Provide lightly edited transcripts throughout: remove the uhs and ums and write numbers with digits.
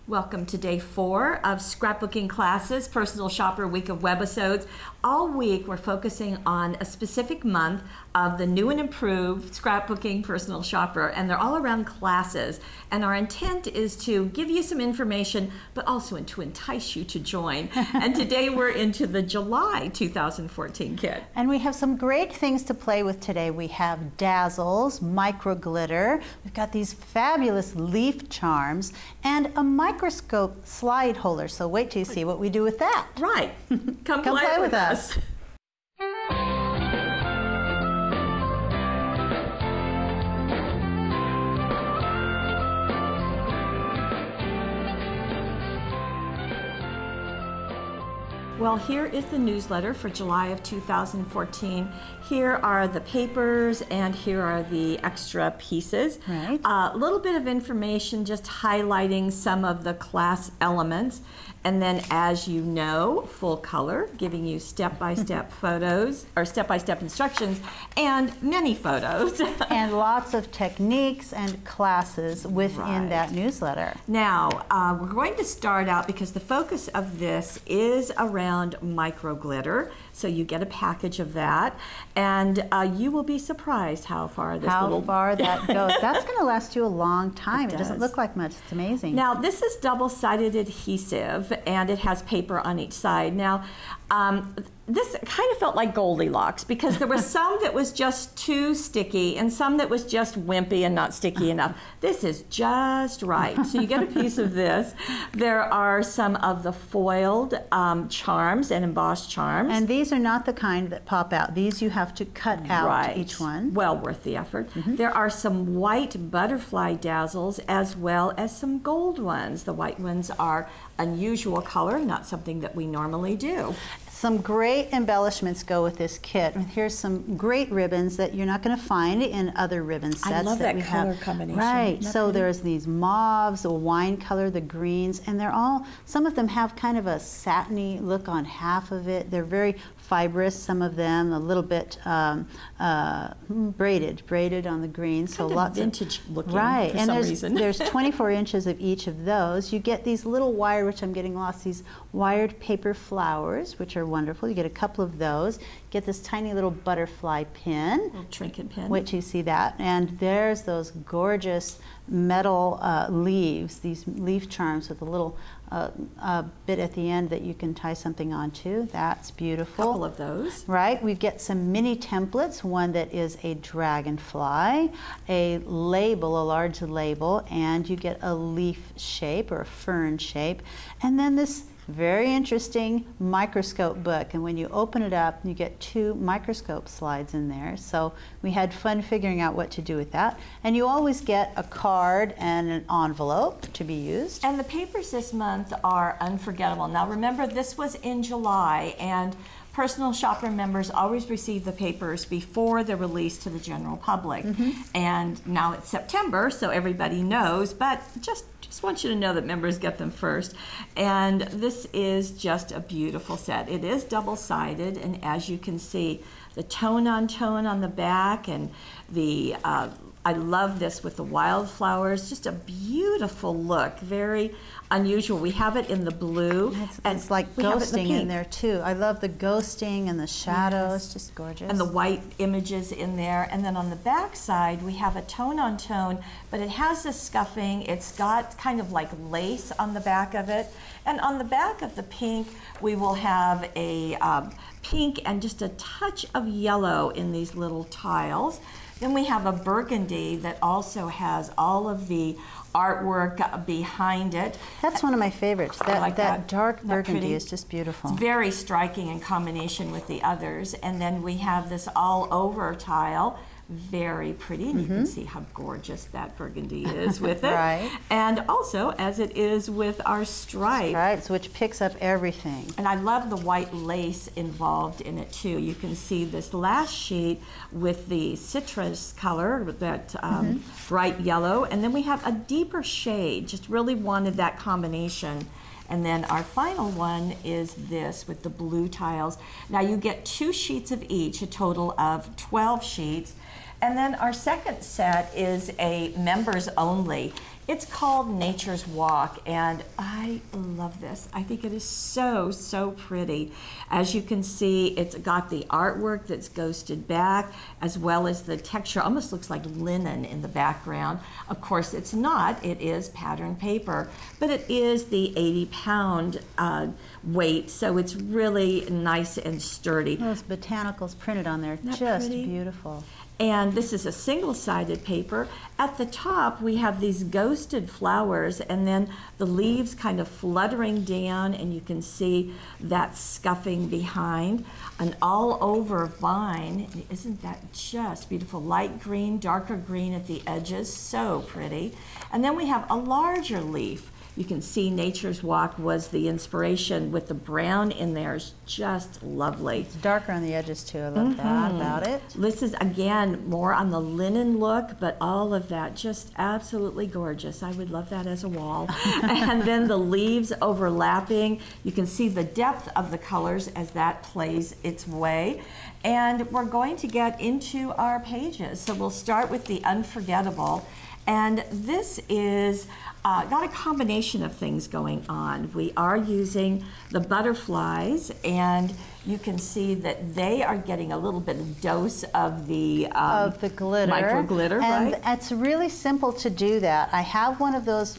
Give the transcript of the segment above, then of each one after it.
Welcome to day 4 of Scrapbooking classes, Personal Shopper Week of Webisodes. All week we're focusing on a specific month of the new and improved Scrapbooking Personal Shopper, and they're all around classes. And our intent is to give you some information, but also to entice you to join. And today we're into the July 2014 kit. And we have some great things to play with today. We have dazzles, micro glitter, we've got these fabulous leaf charms, and a microscope slide holder. So wait till you see what we do with that. Right. Come play with us. Well, here is the newsletter for July of 2014. Here are the papers and here are the extra pieces. Right. A little bit of information just highlighting some of the class elements. And then, as you know, full color, giving you step-by-step photos, or step-by-step instructions, and many photos. And lots of techniques and classes within that newsletter. Now, we're going to start out because the focus of this is around micro glitter. So you get a package of that, and you will be surprised how far this that goes. That's going to last you a long time. It doesn't look like much. It's amazing. Now, this is double-sided adhesive, and it has paper on each side. Now, this kind of felt like Goldilocks because there was some that was just too sticky and some that was just wimpy and not sticky enough. This is just right. So you get a piece of this. There are some of the foiled charms and embossed charms. And these are not the kind that pop out. These you have to cut out each one. Well worth the effort. There are some white butterfly dazzles as well as some gold ones. The white ones are unusual color, not something that we normally do. Some great embellishments go with this kit. And here's some great ribbons that you're not going to find in other ribbon sets. I love that we color have. combination. Right. So there's these mauves, a wine color, the greens, and they're all, some of them have kind of a satiny look on half of it. They're very fibrous, some of them, a little bit braided on the green. So lots vintage looking right. for and some reason. There's 24 inches of each of those. You get these little wire, which I'm getting lost, these wired paper flowers, which are wonderful. You get a couple of those. Get this tiny little butterfly pin. Little trinket pin. Which you see that. And there's those gorgeous metal leaves, these leaf charms with a little bit at the end that you can tie something onto. That's beautiful. A couple of those. Right. We get some mini templates, one that is a dragonfly, a label, a large label, and you get a leaf shape or a fern shape. And then this very interesting microscope book, and when you open it up you get 2 microscope slides in there, so we had fun figuring out what to do with that. And you always get a card and an envelope to be used. And the papers this month are unforgettable. Now remember, this was in July, and Personal Shopper members always receive the papers before they're released to the general public. And now it's September, so everybody knows, but just want you to know that members get them first. And this is just a beautiful set. It is double-sided, and as you can see, the tone-on-tone on the back, and the I love this with the wildflowers. Just a beautiful look, very unusual. We have it in the blue. It's like ghosting in there too. I love the ghosting and the shadows, just gorgeous. And the white images in there. And then on the back side, we have a tone-on-tone, but it has this scuffing. It's got kind of like lace on the back of it. And on the back of the pink, we will have a pink and just a touch of yellow in these little tiles. Then we have a burgundy that also has all of the artwork behind it. That's one of my favorites. That dark burgundy is just beautiful. It's very striking in combination with the others. And then we have this all over tile. Very pretty, and you can see how gorgeous that burgundy is with it. Right. And also, as it is with our stripe. Stripes, which picks up everything. And I love the white lace involved in it too. You can see this last sheet with the citrus color, that bright yellow, and then we have a deeper shade. Just really wanted that combination. And then our final one is this with the blue tiles. Now you get 2 sheets of each, a total of 12 sheets. And then our second set is a members only It's called Nature's Walk, and I love this. I think it is so, so pretty. As you can see, it's got the artwork that's ghosted back, as well as the texture. Almost looks like linen in the background. Of course, it's not. It is pattern paper, but it is the 80-pound weight, so it's really nice and sturdy. Those botanicals printed on there, Isn't that just pretty? beautiful. And this is a single-sided paper. At the top, we have these ghosted flowers, and then the leaves kind of fluttering down, and you can see that scuffing behind. An all-over vine. Isn't that just beautiful? Light green, darker green at the edges. So pretty. And then we have a larger leaf. You can see Nature's Walk was the inspiration with the brown in there. Is just lovely. It's darker on the edges too. I love that about it. This is, again, more on the linen look, but all of that just absolutely gorgeous. I would love that as a wall. And then the leaves overlapping. You can see the depth of the colors as that plays its way. And we're going to get into our pages. So we'll start with the Unforgettable. And this is got a combination of things going on. We are using the butterflies, and you can see that they are getting a little bit of dose of the glitter. micro glitter, and right? It's really simple to do that. I have one of those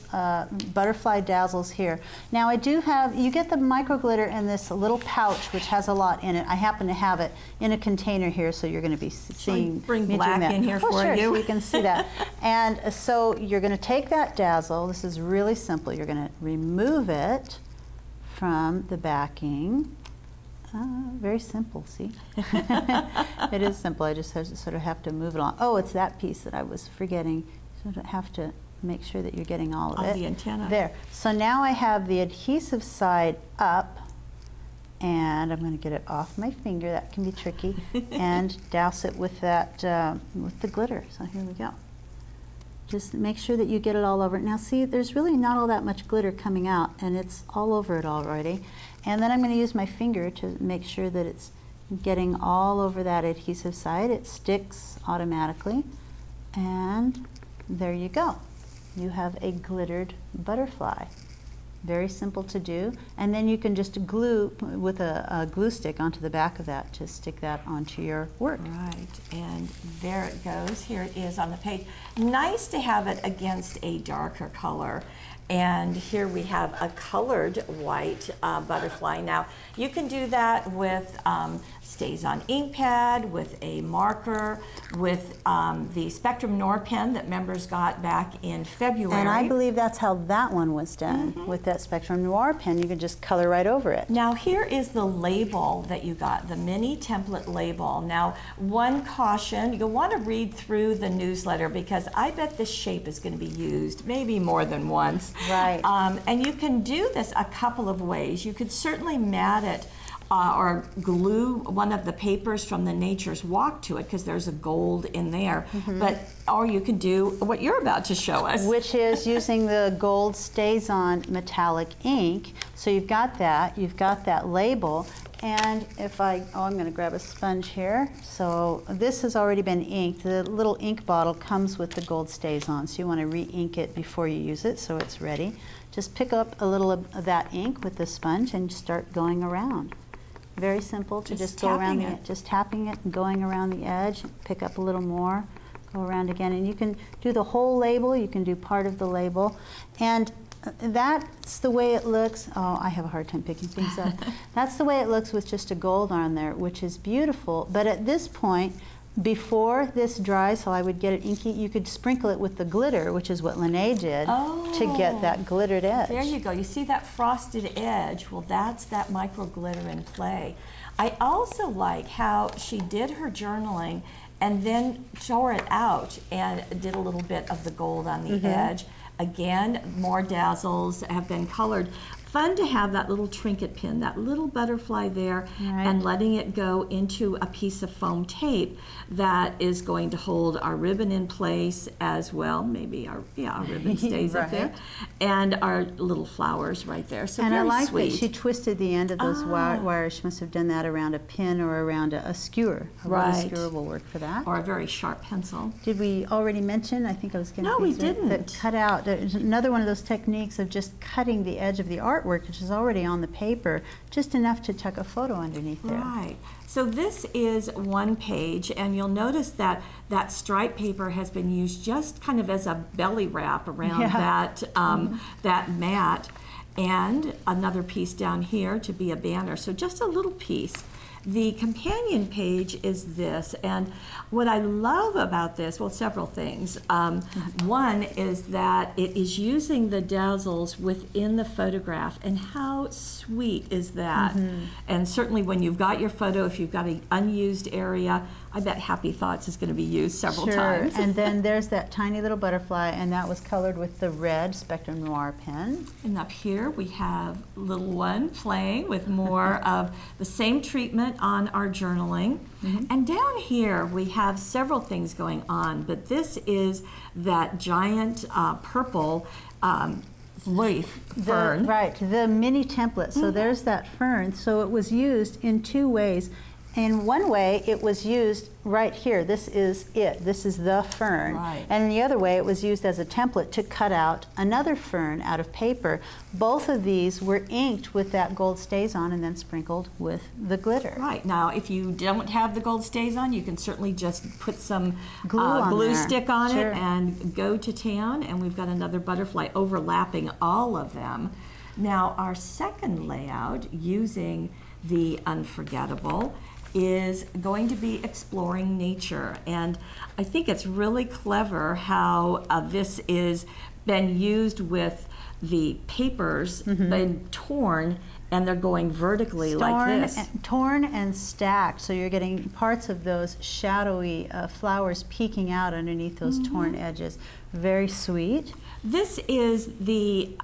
butterfly dazzles here. Now I do have, you get the micro glitter in this little pouch which has a lot in it. I happen to have it in a container here, so you're going to be seeing bring me black doing that. in here for sure, you. so you can see that. And so you're going to take that dazzle. This is really simple. You're going to remove it from the backing. Very simple, see? It is simple. I just sort of have to move it along. Oh, it's that piece that I was forgetting. So I have to make sure that you're getting all of it. The antenna. There. So now I have the adhesive side up, and I'm going to get it off my finger. That can be tricky. And douse it with that, with the glitter. So here we go. Just make sure that you get it all over it. Now see, there's really not all that much glitter coming out, and it's all over it already. And then I'm going to use my finger to make sure that it's getting all over that adhesive side. It sticks automatically. And there you go. You have a glittered butterfly. Very simple to do. And then you can just glue with a glue stick onto the back of that to stick that onto your work. Right, and there it goes. Here it is on the page. Nice to have it against a darker color. And here we have a colored white butterfly. Now, you can do that with stays on ink pad, with a marker, with the Spectrum Noir pen that members got back in February. And I believe that's how that one was done. With that Spectrum Noir pen, you could just color right over it. Now, here is the label that you got, the mini template label. Now, one caution, you'll want to read through the newsletter because I bet this shape is going to be used maybe more than once. Right. And you can do this a couple of ways. You could certainly mat it or glue one of the papers from the Nature's Walk to it because there's a gold in there. Or you could do what you're about to show us. Which is using the gold stays on metallic ink. So you've got that label. And if I'm going to grab a sponge here. So this has already been inked. The little ink bottle comes with the gold stays on. So you want to re-ink it before you use it so it's ready. Just pick up a little of that ink with the sponge and start going around. Very simple to just go around the, just tapping it and going around the edge. Pick up a little more, go around again. And you can do the whole label, you can do part of the label. And that's the way it looks. Oh, I have a hard time picking things up. That's the way it looks with just a gold on there, which is beautiful. But at this point, before this dries, so I would get it inky, you could sprinkle it with the glitter, which is what Lene did, to get that glittered edge. There you go. You see that frosted edge? Well, that's that micro glitter in play. I also like how she did her journaling and then tore it out and did a little bit of the gold on the edge. Again, more dazzles have been colored. fun to have that little trinket pin, that little butterfly there, and letting it go into a piece of foam tape that is going to hold our ribbon in place as well. Maybe our ribbon stays up there, and our little flowers right there. So and very I like sweet. that she twisted the end of those wires. She must have done that around a pin or around a skewer. A wooden skewer will work for that. Or a very sharp pencil. Did we already mention? I think I was going to. No, we didn't. That cut out. There's another one of those techniques of just cutting the edge of the artwork, which is already on the paper, just enough to tuck a photo underneath there. Right. So this is one page, and you'll notice that that stripe paper has been used just kind of as a belly wrap around that that mat, and another piece down here to be a banner. So just a little piece. The companion page is this, and what I love about this, well, several things. One is that it is using the dazzles within the photograph, and how sweet is that? And certainly when you've got your photo, if you've got an unused area, I bet Happy Thoughts is going to be used several times. And then there's that tiny little butterfly, and that was colored with the red Spectrum Noir pen. And up here we have little one playing with more of the same treatment on our journaling. And down here we have several things going on, but this is that giant purple leaf fern. The mini template. So there's that fern. So it was used in two ways. In one way, it was used right here. This is it. This is the fern. And in the other way, it was used as a template to cut out another fern out of paper. Both of these were inked with that gold StazOn and then sprinkled with the glitter. Right. Now, if you don't have the gold StazOn, you can certainly just put some glue stick on it and go to town. And we've got another butterfly overlapping all of them. Now, our second layout using the Unforgettable is going to be exploring nature, and I think it's really clever how this is been used with the papers been torn, and they're going vertically like this. Torn and stacked, so you're getting parts of those shadowy flowers peeking out underneath those torn edges. Very sweet. This is the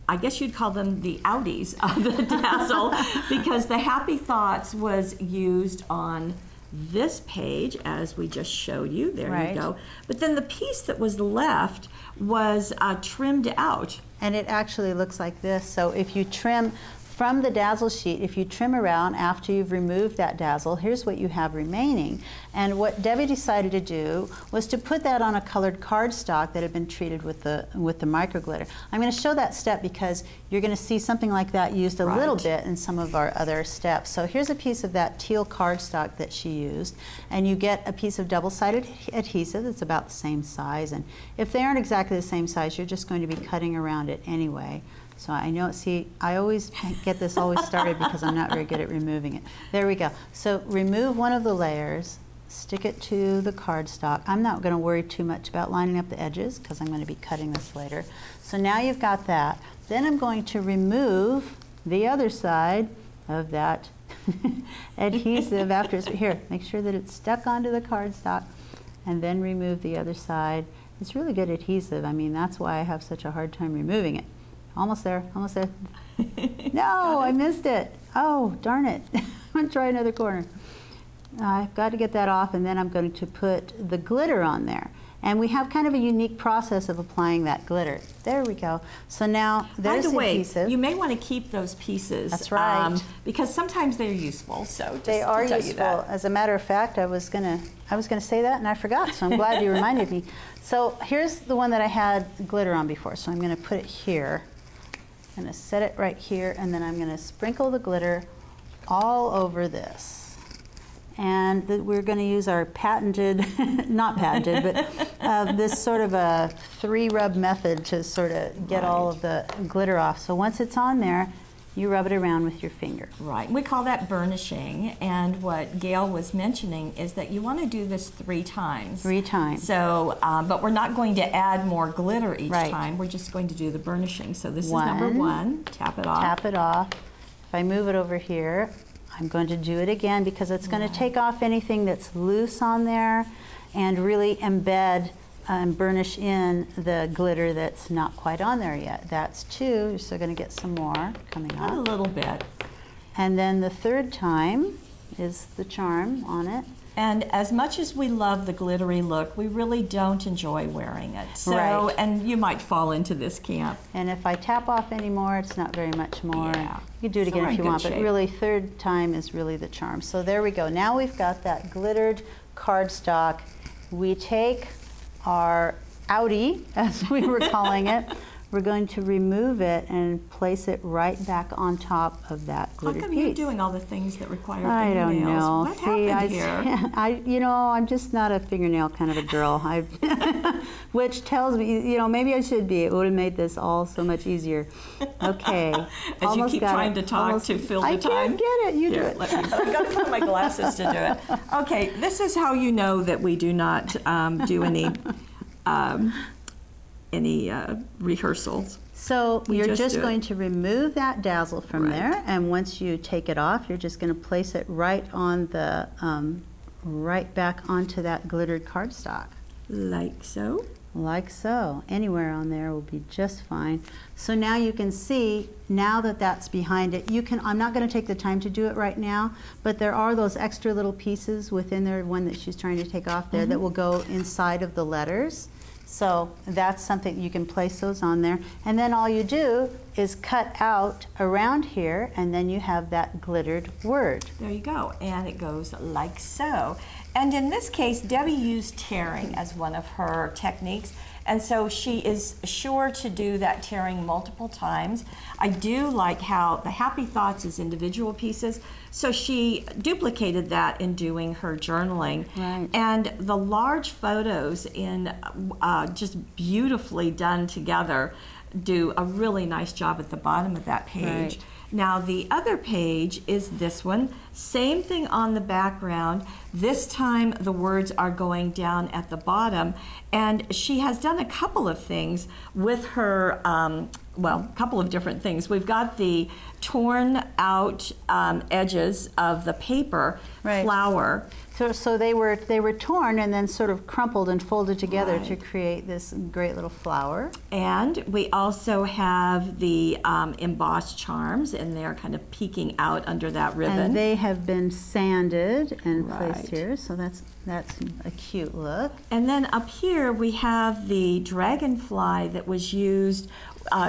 I guess you'd call them the outies of the dazzle, because the Happy Thoughts was used on this page, as we just showed you. There you go. But then the piece that was left was trimmed out. And it actually looks like this. So if you trim from the dazzle sheet, if you trim around after you've removed that dazzle, here's what you have remaining. And what Debbie decided to do was to put that on a colored cardstock that had been treated with the micro glitter. I'm going to show that step because you're going to see something like that used a little bit in some of our other steps. So here's a piece of that teal cardstock that she used, and you get a piece of double-sided adhesive that's about the same size. And if they aren't exactly the same size, you're just going to be cutting around it anyway. So I know, see, I always get this always started because I'm not very good at removing it. There we go. So remove one of the layers, stick it to the cardstock. I'm not going to worry too much about lining up the edges because I'm going to be cutting this later. So now you've got that. Then I'm going to remove the other side of that adhesive after it's here. Make sure that it's stuck onto the cardstock, and then remove the other side. It's really good adhesive. I mean, that's why I have such a hard time removing it. Almost there, almost there. No, I missed it. Oh, darn it. I'm going to try another corner. I've got to get that off, and then I'm going to put the glitter on there. And we have kind of a unique process of applying that glitter. There we go. So now there's the adhesive. You may want to keep those pieces. That's right. Because sometimes they're useful. So just they are to tell useful. You that. As a matter of fact, I was gonna say that and I forgot. So I'm glad you reminded me. So here's the one that I had glitter on before. So I'm going to put it here. I'm going to set it right here, and then I'm going to sprinkle the glitter all over this. And we're going to use our patented, not patented, but this sort of a 3-rub method to sort of get all of the glitter off. So once it's on there, you rub it around with your finger. Right. We call that burnishing, and what Gail was mentioning is that you want to do this 3 times. 3 times. So, but we're not going to add more glitter each time. We're just going to do the burnishing. So this is number 1. Tap it off. Tap it off. If I move it over here, I'm going to do it again because it's going to take off anything that's loose on there and really embed and burnish in the glitter that's not quite on there yet. That's 2. You're still going to get some more coming up. A little bit. And then the 3rd time is the charm on it. And as much as we love the glittery look, we really don't enjoy wearing it. So, right. And you might fall into this camp. And if I tap off anymore, it's not very much more. Yeah. You can do it again if you want, shape. but really 3rd time is really the charm. So there we go. Now we've got that glittered cardstock. We take our outie, as we were calling it. We're going to remove it and place it right back on top of that glittered piece. How come you're doing all the things that require I fingernails? don't know. What happened here? You know, I'm just not a fingernail kind of a girl. Which tells me, you know, maybe I should be. It would have made this all so much easier. Okay. As almost you keep trying to talk to fill the time. I can't get it. You do it. I've got to put my glasses to do it. Okay, this is how you know that we do not do any rehearsals. So you're just going it. to remove that dazzle from Right. there, and once you take it off, you're just going to place it right on the right back onto that glittered cardstock. Like so. Like so. Anywhere on there will be just fine. So now you can see, now that that's behind it, you can, I'm not going to take the time to do it right now, but there are those extra little pieces within there, one that she's trying to take off there, that will go inside of the letters. So that's something, you can place those on there. And then all you do is cut out around here, and then you have that glittered word. There you go. And it goes like so. And in this case, Debbie used tearing as one of her techniques. And so she is sure to do that tearing multiple times. I do like how the happy thoughts is individual pieces. So she duplicated that in doing her journaling. Right. And the large photos in just beautifully done together do a really nice job at the bottom of that page. Right. Now the other page is this one. Same thing on the background. This time the words are going down at the bottom, and she has done a couple of things with her, well, a couple of different things. We've got the torn out edges of the paper Right. flower. So they were torn and then sort of crumpled and folded together Right. to create this great little flower. And we also have the embossed charms, and they're kind of peeking out under that ribbon. And they have been sanded and placed Right. here, so that's a cute look. And then up here we have the dragonfly that was used,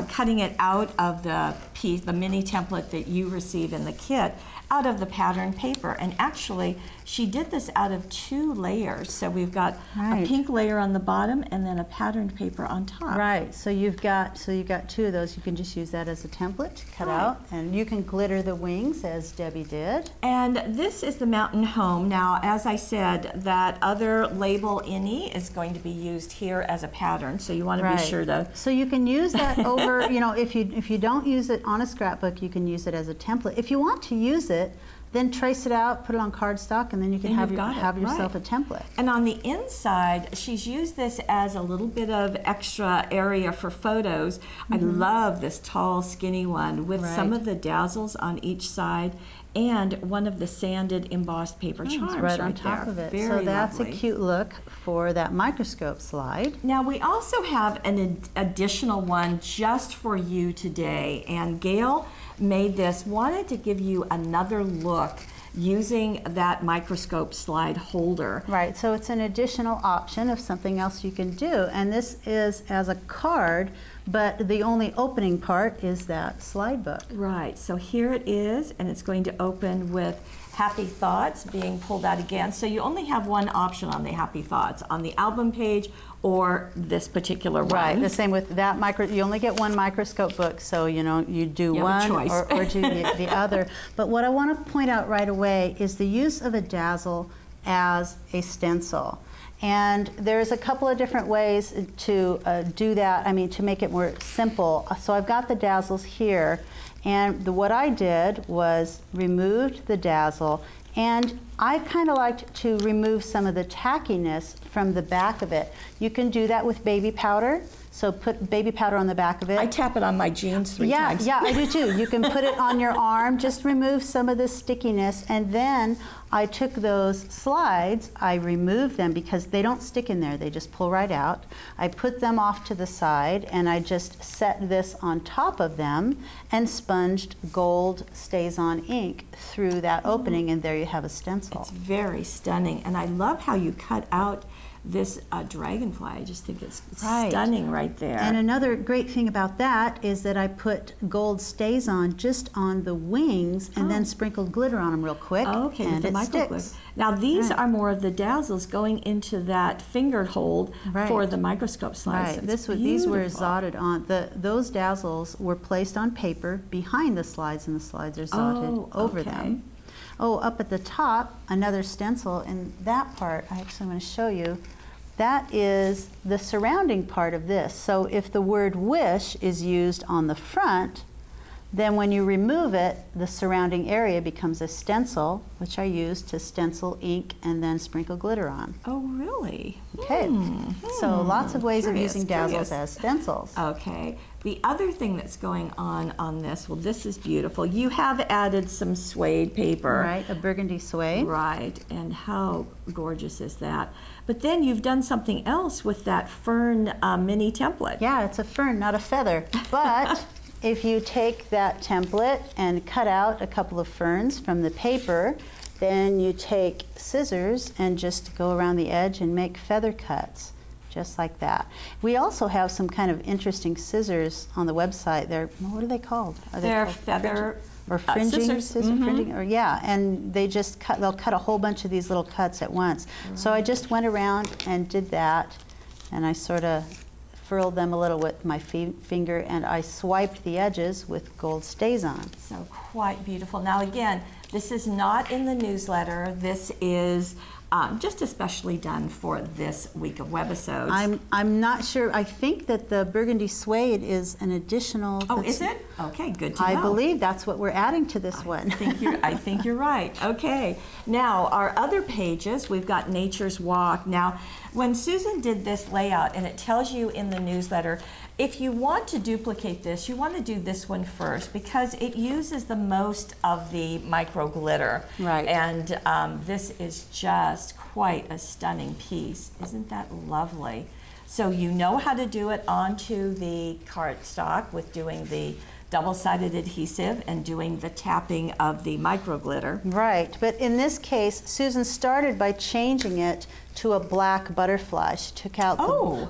cutting it out of the piece, the mini template that you receive in the kit, out of the pattern paper. And actually, she did this out of 2 layers. So we've got Right. a pink layer on the bottom and then a patterned paper on top. Right. So you've got 2 of those. You can just use that as a template to cut Right. out, and you can glitter the wings as Debbie did. And this is the mountain home. Now, as I said, that other label innie is going to be used here as a pattern. So you want to be sure to. So you can use that over. You know, if you don't use it on a scrapbook, you can use it as a template. If you want to use it, then trace it out, put it on cardstock, and then you can Then have, you've got it, have yourself right. a template. And on the inside, she's used this as a little bit of extra area for photos. I love this tall, skinny one with some Right. of the dazzles on each side and one of the sanded embossed paper charms right on top there. of it. Very So that's lovely. a cute look for that microscope slide. Now we also have an additional one just for you today, and Gail made this, wanted to give you another look using that microscope slide holder. Right, so it's an additional option of something else you can do. And this is as a card, but the only opening part is that slide book. Right, so here it is, and it's going to open with Happy Thoughts being pulled out again. So you only have one option on the Happy Thoughts, on the album page or this particular one. Right, the same with that you only get one microscope book, so you know, you do You have a one choice. or do the other. But what I want to point out right away is the use of a dazzle as a stencil. And there's a couple of different ways to do that, to make it more simple. So I've got the dazzles here, and what I did was removed the dazzle, and I kind of liked to remove some of the tackiness from the back of it. You can do that with baby powder. So put baby powder on the back of it. I tap it on my jeans 3 times. Yeah, I do too. You can put it on your arm, just remove some of the stickiness, and then I took those slides, I removed them because they don't stick in there, they just pull right out. I put them off to the side and I just set this on top of them and sponged gold StazOn ink through that opening, and there you have a stencil. It's very stunning, and I love how you cut out this dragonfly. I just think it's stunning right there. And another great thing about that is that I put gold StazOn just on the wings and then sprinkled glitter on them real quick. Okay, and the it micro glitter. sticks. Now these are more of the dazzles going into that finger hold for the microscope slides. Right. These were zotted on. Those dazzles were placed on paper behind the slides, and the slides are zotted over them. Oh, up at the top, another stencil, and that part, I actually want to show you, that is the surrounding part of this. So if the word wish is used on the front, then when you remove it, the surrounding area becomes a stencil, which I use to stencil ink and then sprinkle glitter on. Oh, really? Okay. So lots of ways of using dazzles as stencils. Okay. The other thing that's going on this, well, this is beautiful. You have added some suede paper. Right, a burgundy suede. Right, and how gorgeous is that? But then you've done something else with that fern mini template. Yeah, it's a fern, not a feather. But if you take that template and cut out a couple of ferns from the paper, then you take scissors and just go around the edge and make feather cuts, just like that. We also have some kind of interesting scissors on the website. They're, what are they called? They're feather or fringing, scissors. scissor fringing, or and they just cut, they'll cut a whole bunch of these little cuts at once. So I just went around and did that, and I sort of furled them a little with my finger, and I swiped the edges with gold StazOn. So quite beautiful. Now again, this is not in the newsletter. This is just especially done for this week of Webisodes. I'm not sure. I think that the burgundy suede is an additional. Oh, is it? Okay, good to know. I believe that's what we're adding to this one. I think you're right. Okay. Now, our other pages, we've got Nature's Walk. Now, when Susan did this layout, and it tells you in the newsletter, if you want to duplicate this, you want to do this one first because it uses the most of the micro glitter. Right. And this is just quite a stunning piece. Isn't that lovely? So you know how to do it onto the cardstock with doing the double-sided adhesive and doing the tapping of the micro glitter. Right, but in this case, Susan started by changing it to a black butterfly. She took out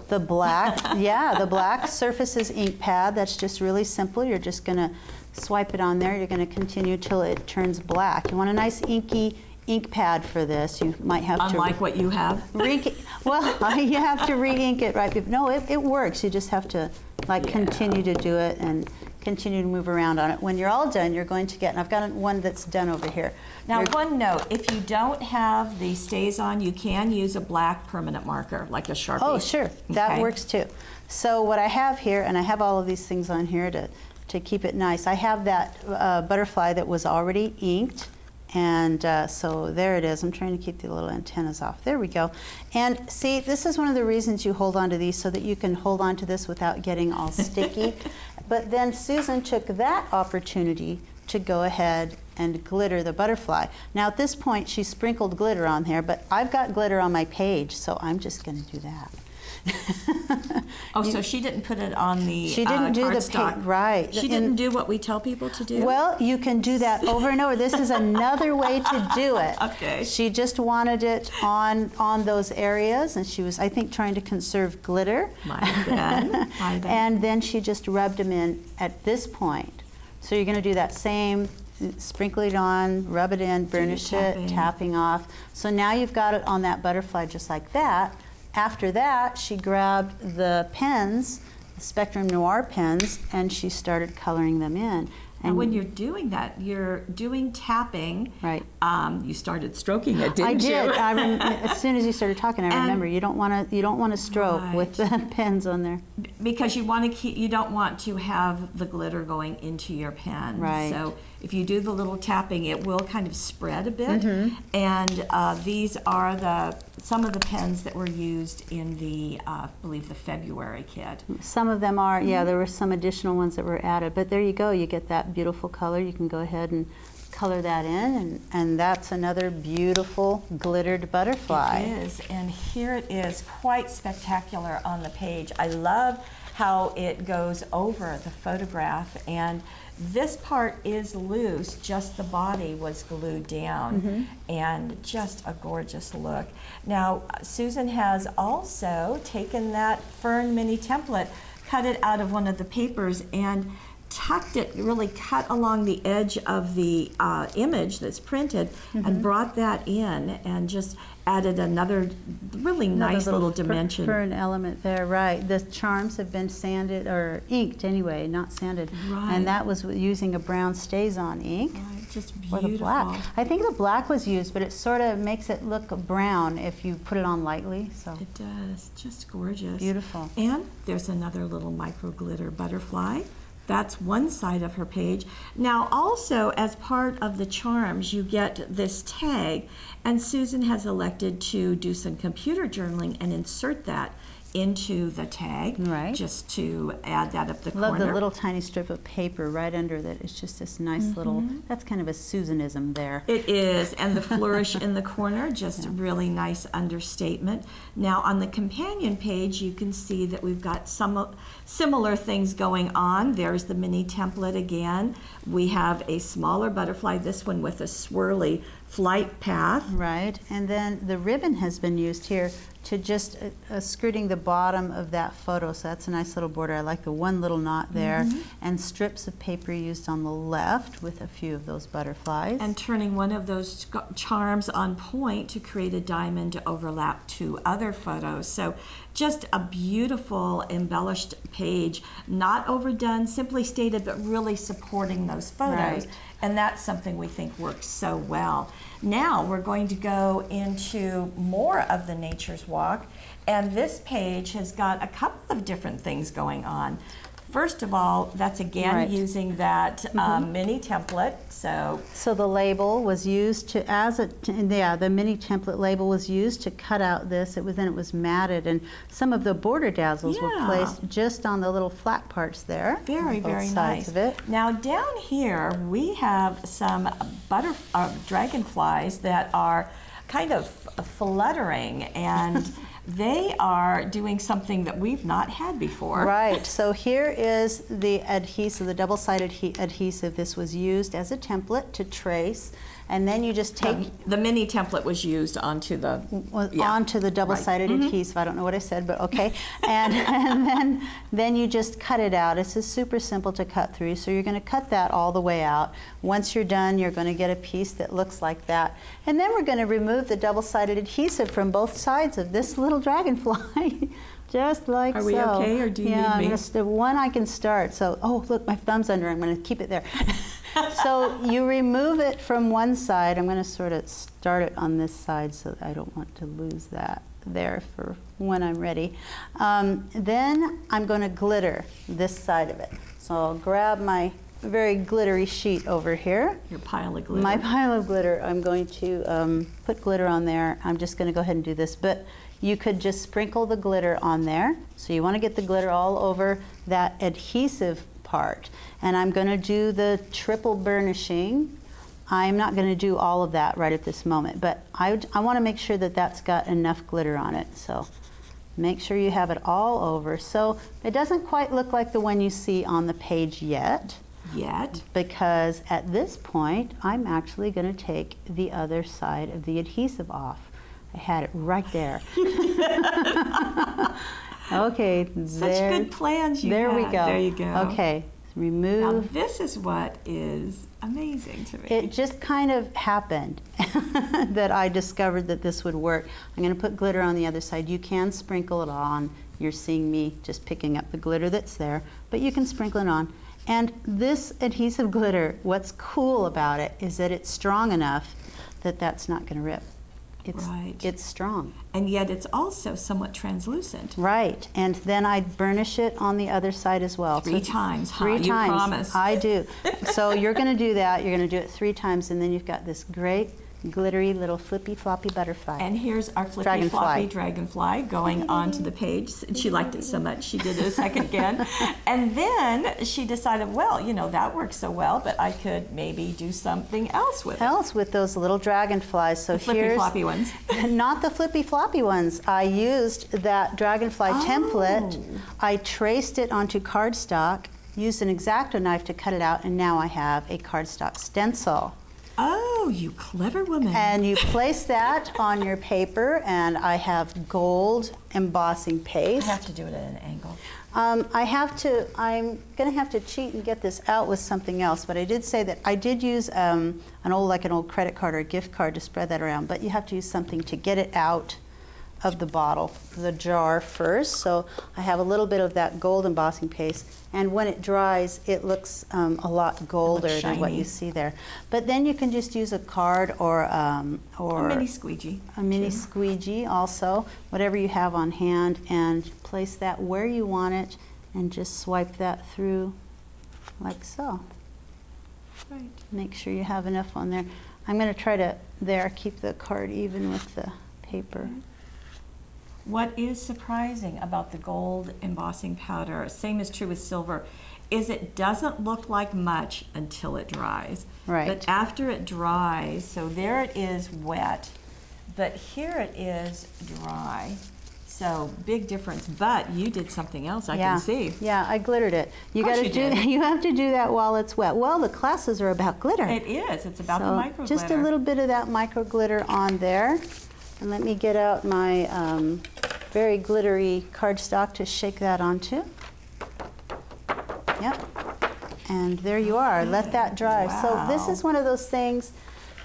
the black, the black Surfaces ink pad. That's just really simple. You're just going to swipe it on there. You're going to continue till it turns black. You want a nice inky ink pad for this. You might have to... Unlike what you have? Well, you have to re-ink it, right? No, it works. You just have to continue to do it and continue to move around on it. When you're all done, you're going to get, and I've got one that's done over here. Now, one note, if you don't have the StazOn, you can use a black permanent marker, like a Sharpie. Oh, sure. That works too. So what I have here, and I have all of these things on here to keep it nice. I have that butterfly that was already inked. And so there it is. I'm trying to keep the little antennas off. There we go. And see, this is one of the reasons you hold on to these, so that you can hold on to this without getting all sticky. But then Susan took that opportunity to go ahead and glitter the butterfly. Now at this point, she sprinkled glitter on there, but I've got glitter on my page, so I'm just going to do that. So she didn't put it on the She didn't do cardstock. Right. She didn't do what we tell people to do? Well, you can do that over and over. This is another way to do it. Okay. She just wanted it on those areas, and she was, I think, trying to conserve glitter. Might have been. And then she just rubbed them in at this point. So you're going to do that same, sprinkle it on, rub it in, burnish it, tapping off. So now you've got it on that butterfly just like that. After that, she grabbed the pens, the Spectrum Noir pens, and she started coloring them in. And when you're doing that, you're doing tapping. Right. You started stroking it, didn't you? I did. As soon as you started talking, I remember you don't want to stroke with the pens on there because you want to keep. You don't want to have the glitter going into your pen. Right. So if you do the little tapping, it will kind of spread a bit. And these are the some of the pens that were used in the, I believe, the February kit. Some of them are, yeah, there were some additional ones that were added. But there you go, you get that beautiful color. You can go ahead and color that in, and that's another beautiful glittered butterfly. It is, and here it is, quite spectacular on the page. I love how it goes over the photograph, and this part is loose, just the body was glued down, and just a gorgeous look. Now, Susan has also taken that fern mini template, cut it out of one of the papers, and tucked it, really cut along the edge of the image that's printed, and brought that in and just added another really nice little dimension. Fern element there, right. The charms have been sanded, or inked anyway, not sanded. Right. And that was using a brown StazOn ink. Right, just beautiful. Or the black. I think the black was used, but it sort of makes it look brown if you put it on lightly. So it does, just gorgeous. Beautiful. And there's another little micro glitter butterfly. That's one side of her page. Now also, as part of the charms, you get this tag, and Susan has elected to do some computer journaling and insert that into the tag, right, just to add that up the corner. Love the little tiny strip of paper right under that. It's just this nice little, that's kind of a Susanism there. It is, and the flourish in the corner, just really nice understatement. Now on the companion page, you can see that we've got some similar things going on. There's the mini template again. We have a smaller butterfly, this one with a swirly flight path. Right, and then the ribbon has been used here to just skirting the bottom of that photo, so that's a nice little border. I like the one little knot there, and strips of paper used on the left with a few of those butterflies. And turning one of those charms on point to create a diamond to overlap two other photos. So just a beautiful embellished page, not overdone, simply stated, but really supporting those photos. Right. And that's something we think works so well. Now we're going to go into more of the Nature's Walk, and this page has got a couple of different things going on. First of all, that's again using that mini template. So the label was used to, the mini template label was used to cut out this. It was matted, and some of the border dazzles were placed just on the little flat parts there. Very, very nice. Of it. Now down here we have some dragonflies that are kind of fluttering, and they are doing something that we've not had before. Right, so here is the adhesive, the double-sided adhesive. This was used as a template to trace, and then you just take... The mini template was used onto the... onto the double-sided adhesive. I don't know what I said, but okay. And then you just cut it out. This is super simple to cut through, so you're going to cut that all the way out. Once you're done, you're going to get a piece that looks like that. And then we're going to remove the double-sided adhesive from both sides of this little dragonfly. Just like so. Are we okay, or do you need me? The one I can start. So, oh, look, my thumb's under. I'm going to keep it there. So you remove it from one side. I'm going to sort of start it on this side so that I don't want to lose that there for when I'm ready. Then I'm going to glitter this side of it. So I'll grab my very glittery sheet over here. Your pile of glitter. My pile of glitter. I'm going to put glitter on there. I'm just going to go ahead and do this. But you could just sprinkle the glitter on there. So you want to get the glitter all over that adhesive part. And I'm going to do the triple burnishing. I'm not going to do all of that right at this moment, but I want to make sure that that's got enough glitter on it. So make sure you have it all over. So it doesn't quite look like the one you see on the page yet. Because at this point, I'm actually going to take the other side of the adhesive off. I had it right there. Okay, such good plans you had. There we go. There you go. Okay, remove. Now this is what is amazing to me. It just kind of happened that I discovered that this would work. I'm going to put glitter on the other side. You can sprinkle it on. You're seeing me just picking up the glitter that's there, but you can sprinkle it on. And this adhesive glitter, what's cool about it is that it's strong enough that that's not going to rip. It's strong. And yet it's also somewhat translucent. Right, and then I burnish it on the other side as well. Three times, huh? Three times. You promise. I do. So you're going to do that. You're going to do it 3 times, and then you've got this great glittery little flippy floppy butterfly. And here's our flippy floppy dragonfly going onto the page. And she liked it so much she did it a second again. And then she decided, well, you know, that works so well, but I could maybe do something else with it. With those little dragonflies. So the flippy floppy ones. Not the flippy floppy ones. I used that dragonfly template. I traced it onto cardstock, used an X-Acto knife to cut it out, and now I have a cardstock stencil. Oh, you clever woman. And you place that on your paper, and I have gold embossing paste. I have to do it at an angle. I'm going to have to cheat and get this out with something else, but I did say that I did use an old credit card or a gift card to spread that around, but you have to use something to get it out of the bottle, the jar first. So I have a little bit of that gold embossing paste, and when it dries, it looks a lot golder than what you see there. But then you can just use a card or a mini squeegee. A mini squeegee also, whatever you have on hand, and place that where you want it, and just swipe that through like so. Right. Make sure you have enough on there. I'm going to try to keep the card even with the paper. What is surprising about the gold embossing powder, same is true with silver, is it doesn't look like much until it dries. Right. But after it dries, so there it is wet, but here it is dry. So big difference. But you did something else I can see. Yeah, I glittered it. You got to do. You have to do that while it's wet. Well, the classes are about glitter. It is. It's about the micro glitter. Just a little bit of that micro glitter on there. And let me get out my very glittery cardstock to shake that onto. Yep. And there you are. Let that dry. Wow. So this is one of those things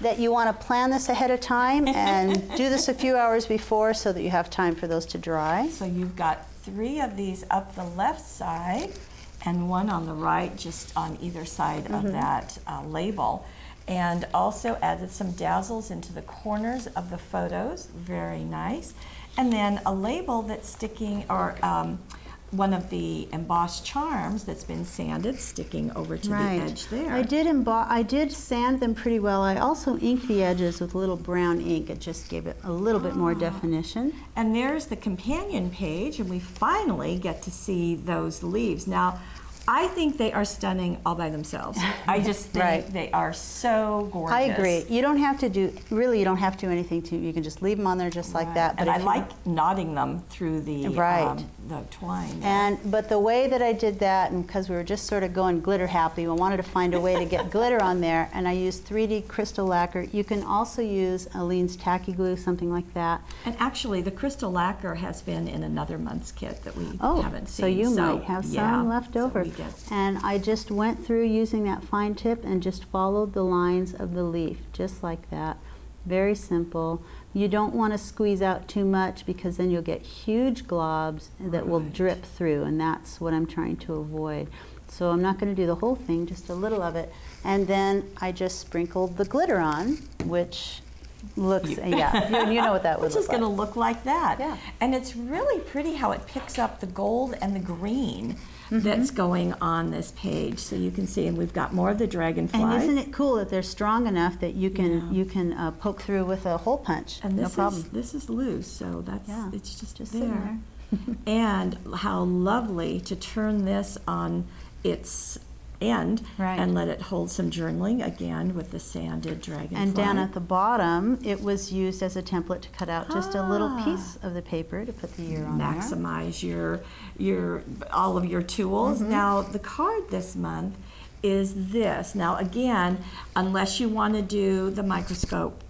that you want to plan this ahead of time and do this a few hours before so that you have time for those to dry. So you've got 3 of these up the left side and 1 on the right, just on either side of that label. And also added some dazzles into the corners of the photos, very nice. And then a label that's sticking, or one of the embossed charms that's been sanded, sticking over to the edge there. I did sand them pretty well. I also inked the edges with a little brown ink. It just gave it a little bit more definition. And there's the companion page, and we finally get to see those leaves. Now, I think they are stunning all by themselves. I just think they are so gorgeous. I agree. You don't have to do, really you don't have to do anything to, you can just leave them on there just like that. But and I like knotting them through the twine. But the way that I did that, and because we were just sort of going glitter happy, we wanted to find a way to get glitter on there, and I used 3D crystal lacquer. You can also use Aleene's tacky glue, something like that. And actually the crystal lacquer has been in another month's kit that we haven't seen. So you might have some left over. So and I just went through using that fine tip and just followed the lines of the leaf, just like that. Very simple. You don't want to squeeze out too much because then you'll get huge globs that will drip through, and that's what I'm trying to avoid. So I'm not going to do the whole thing, just a little of it. And then I just sprinkled the glitter on, which looks, you know what that would look like. It's just going to look like that. Yeah. And it's really pretty how it picks up the gold and the green that's going on this page. So you can see, and we've got more of the dragonflies. And isn't it cool that they're strong enough that you can poke through with a hole punch? And no problem. This is loose, so that's it's just there. There. And how lovely to turn this on its end and let it hold some journaling again with the sanded dragonfly. And down at the bottom, it was used as a template to cut out just a little piece of the paper to put the year on Maximize your all of your tools. Now the card this month is this. Now again, unless you want to do the microscope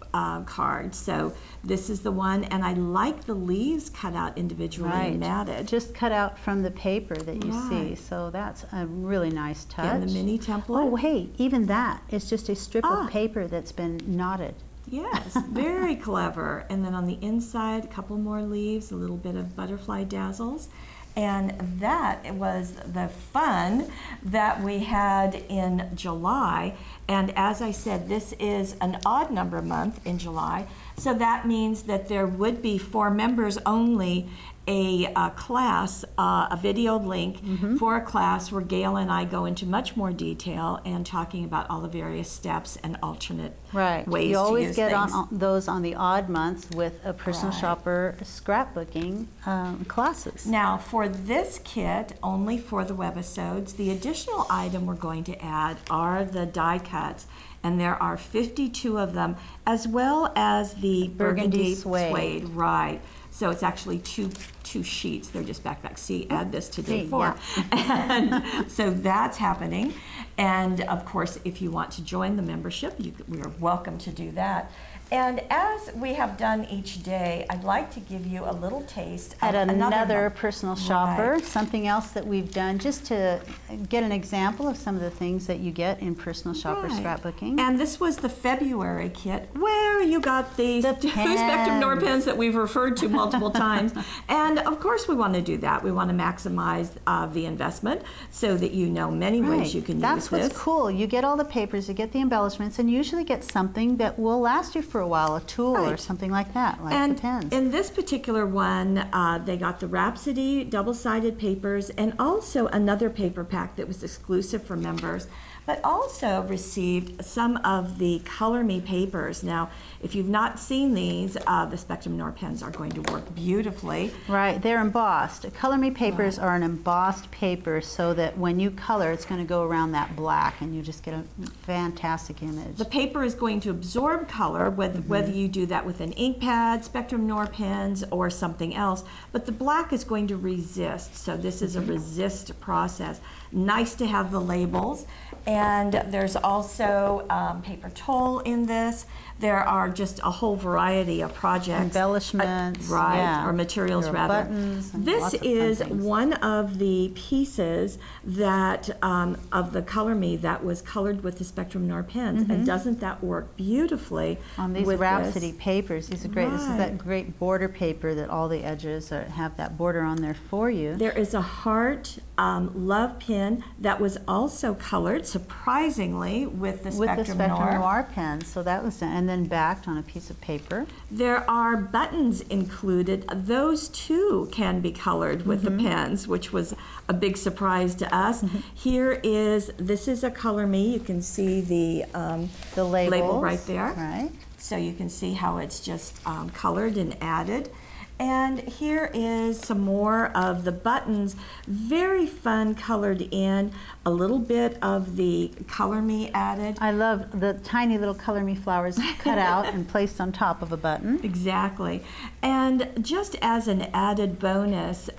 card, so this is the one, and I like the leaves cut out individually and matted. Just cut out from the paper that you see, so that's a really nice touch. And the mini template. Oh, hey, even that is just a strip of paper that's been knotted. Yes, very clever. And then on the inside, a couple more leaves, a little bit of butterfly dazzles. And that was the fun that we had in July. And as I said, this is an odd number month in July. So that means that there would be, for members only, a class, a video link for a class where Gail and I go into much more detail and talking about all the various steps and alternate ways you always to use get things. on those on the odd months with a personal shopper scrapbooking classes. Now for this kit, only for the Webisodes, the additional item we're going to add are the die cuts, and there are 52 of them, as well as the burgundy suede. Right. So it's actually two sheets. They're just back. See, add this to day 4. Yeah. And so that's happening. And of course, if you want to join the membership, we are welcome to do that. And as we have done each day, I'd like to give you a little taste of another personal shopper, something else that we've done just to get an example of some of the things that you get in personal shopper scrapbooking. And this was the February kit where you got these two Spectrum Noir pens that we've referred to multiple times. And of course we want to do that. We want to maximize the investment so that you know many ways you can use this. That's what's cool. You get all the papers, you get the embellishments, and usually get something that will last you for a while, a tool or something like that, like the pens. In this particular one, they got the Rhapsody double-sided papers and also another paper pack that was exclusive for members, but also received some of the Color Me papers. Now, if you've not seen these, the Spectrum Noir pens are going to work beautifully. Right, they're embossed. Color Me papers are an embossed paper so that when you color, it's going to go around that black and you just get a fantastic image. The paper is going to absorb color, whether you do that with an ink pad, Spectrum Noir pens, or something else, but the black is going to resist, so this is a resist process. Nice to have the labels. And there's also paper toll in this. There are just a whole variety of projects. Embellishments. Or materials rather. Buttons. This is one of the pieces that, of the Color Me that was colored with the Spectrum Noir pens. And doesn't that work beautifully on these with Rhapsody papers? These are great. This is that great border paper that all the edges have that border on there for you. There is a heart love pin that was also colored, surprisingly, with the Spectrum Noir pen. So that was done, and then backed on a piece of paper. There are buttons included. Those too can be colored with the pens, which was a big surprise to us. This is a Color Me. You can see the label right there. Right. So you can see how it's just colored and added. And here is some more of the buttons, very fun colored in, a little bit of the Color Me added. I love the tiny little Color Me flowers cut out and placed on top of a button. Exactly. And just as an added bonus,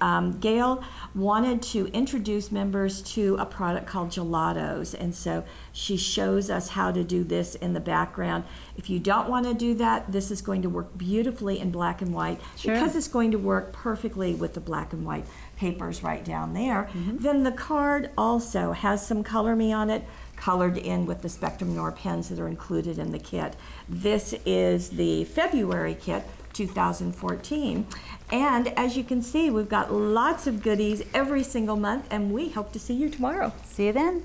Gail wanted to introduce members to a product called Gelatos, and so she shows us how to do this in the background. If you don't want to do that, this is going to work beautifully in black and white because it's going to work perfectly with the black and white papers right down there. Then the card also has some Color Me on it, colored in with the Spectrum Noir pens that are included in the kit. This is the February kit, 2014. And as you can see, we've got lots of goodies every single month, and we hope to see you tomorrow. See you then.